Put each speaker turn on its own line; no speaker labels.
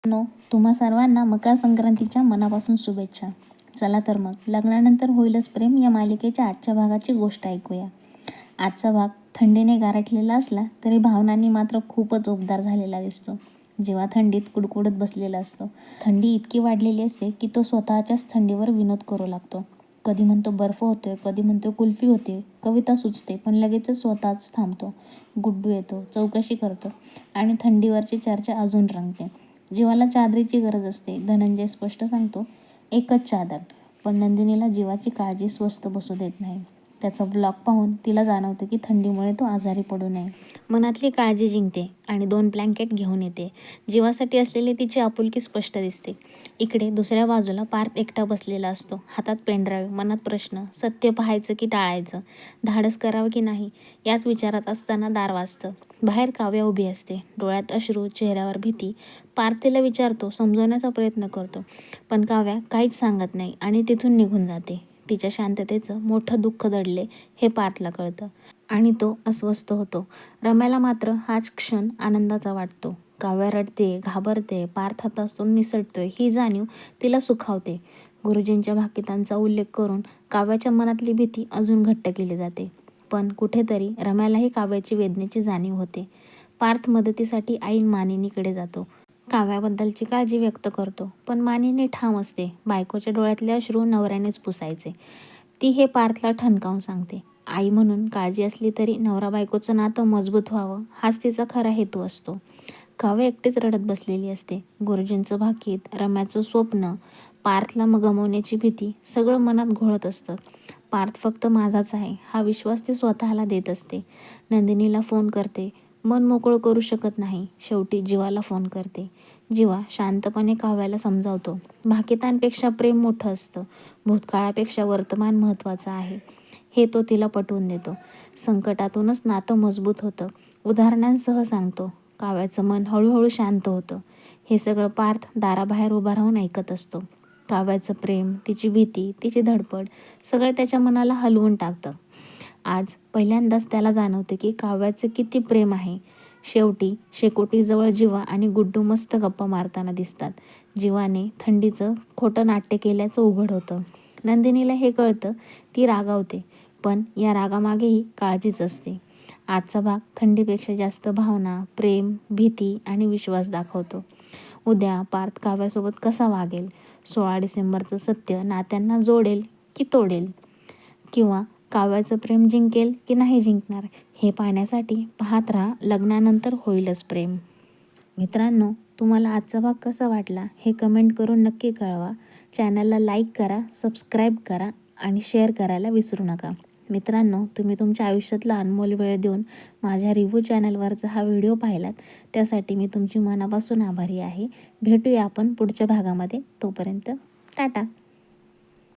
No तुम्हा सर्वांना मकर संक्रांतीच्या मनापासून शुभेच्छा. चला तर मग लग्नानंतर होईलच प्रेम या मालिकेच्या आजच्या भागाची गोष्ट ऐकूया. आजचा भाग थंडीने गारठलेला असला तरी भावनांनी मात्र खूपच उबदार झालेला दिसतो. जेव्हा थंडीत कुडकुडत बसलेला असतो. थंडी इतकी वाढलेली असते की तो स्वतःच्याच थंडीवर विनोद करू लागतो. कधी म्हणतो बर्फ होतोय, कधी म्हणतो कुल्फी होते, कविता सुचते, पण लगेचच स्वतःच थांबतो. गुड्डू येतो, चौकशी करतो आणि थंडीवरची चर्चा अजून रंगते. जीवाला चादरीची गरज असते. धनंजय स्पष्ट सांगतो, एकच चादर. पण नंदिनीला जीवाची काळजी स्वस्थ बसू देत नाही. त्याचा ब्लॉग पाहून तिला जाणवतं की थंडीमुळे तो आजारी पडू नये. मनातली काळजी जिंकते आणि 2 ब्लँकेट घेऊन येते. जीवासाठी असलेली तिची आपुलकी स्पष्ट दिसते. इकडे दुसऱ्या बाजूला पार्थ एकटा बसलेला असतो. हातात पेनड्राईव्ह, मनात प्रश्न. सत्य पाहायचं की टाळायचं? धाडस करावं की नाही? याच विचारात असताना दार वाजतं. बाहेर काव्या उभी असते. डोळ्यात अश्रू, चेहऱ्यावर भीती. पार्थ तिला विचारतो, समजवण्याचा प्रयत्न करतो. पण काव्या काहीच सांगत नाही आणि तिथून निघून जाते. तिच्या शांततेचं मोठं दुःख दडले हे पार्थला कळतं आणि तो अस्वस्थ होतो. रम्याला मात्र हाच क्षण आनंदाचा वाटतो. काव्या रडते, घाबरते, पार्थ हातातून निसटतोय ही जाणीव तिला सुखावते. गुरुजींच्या भाकितांचा उल्लेख करून काव्याच्या मनातली भीती अजून घट्ट केली जाते. पण कुठेतरी रम्यालाही काव्याची वेदनेची जाणीव होते. पार्थ मदतीसाठी ऐन मानिनीकडे जातो. काव्याबद्दलची काळजी व्यक्त करतो. पण मानिनी ठाम असते. बायकोच्या डोळ्यातले अश्रू नवऱ्यानेच पुसायचे. ती हे पार्थला ठणकावून सांगते. आई म्हणून काळजी असली तरी नवरा बायकोचं नातं मजबूत व्हावं हाच तिचा खरा हेतू असतो. काव्य एकटीच रडत बसलेली असते. गुरुजींचं भाकीत, रम्याचं स्वप्न, पार्थला गमवण्याची भीती सगळं मनात घोळत असतं. पार्थ फक्त माझाच आहे हा विश्वास ती स्वतःला देत असते. नंदिनीला फोन करते. मन मोकळं करू शकत नाही. शेवटी जीवाला फोन करते. जीवा शांतपणे काव्याला समजावतो. भाकितांपेक्षा प्रेम मोठं असतं. भूतकाळापेक्षा वर्तमान महत्त्वाचं आहे. हे तो तिला पटवून देतो. संकटातूनच नातं मजबूत होतं. उदाहरणांसह सांगतो. काव्याचं मन हळूहळू शांत होतं. हे सगळं पार्थ दाराबाहेर उभा राहून ऐकत असतो. काव्याचं प्रेम, तिची भीती, तिची धडपड सगळं त्याच्या मनाला हलवून टाकतं. आज पहिल्यांदाच त्याला जाणवते की काव्याचं किती प्रेम आहे. शेवटी शेकोटीजवळ जीवा आणि गुड्डू मस्त गप्पा मारताना दिसतात. जीवाने थंडीचं खोटं नाट्य केल्याचं उघड होतं. नंदिनीला हे कळतं. ती रागावते. पण या रागामागेही काळजीच असते. आजचा भाग थंडीपेक्षा जास्त भावना, प्रेम, भीती आणि विश्वास दाखवतो. उद्या पार्थ काव्यासोबत कसा वागेल? 16 डिसेंबरचं सत्य नात्यांना जोडेल की तोडेल? किंवा काव्याचं प्रेम जिंकेल की नाही जिंकणार? हे पाहण्यासाठी पाहत राहा लग्नानंतर होईलच प्रेम. मित्रांनो, तुम्हाला आजचा भाग कसा वाटला हे कमेंट करून नक्की कळवा. चॅनलला लाईक करा, सबस्क्राईब करा आणि शेअर करायला विसरू नका. मित्रांनो, तुम्ही तुमच्या आयुष्यातला अनमोल वेळ देऊन माझ्या रिव्ह्यू चॅनलवरचा हा व्हिडिओ पाहिलात त्यासाठी मी तुमची मनापासून आभारी आहे. भेटूया आपण पुढच्या भागामध्ये. तोपर्यंत टाटा.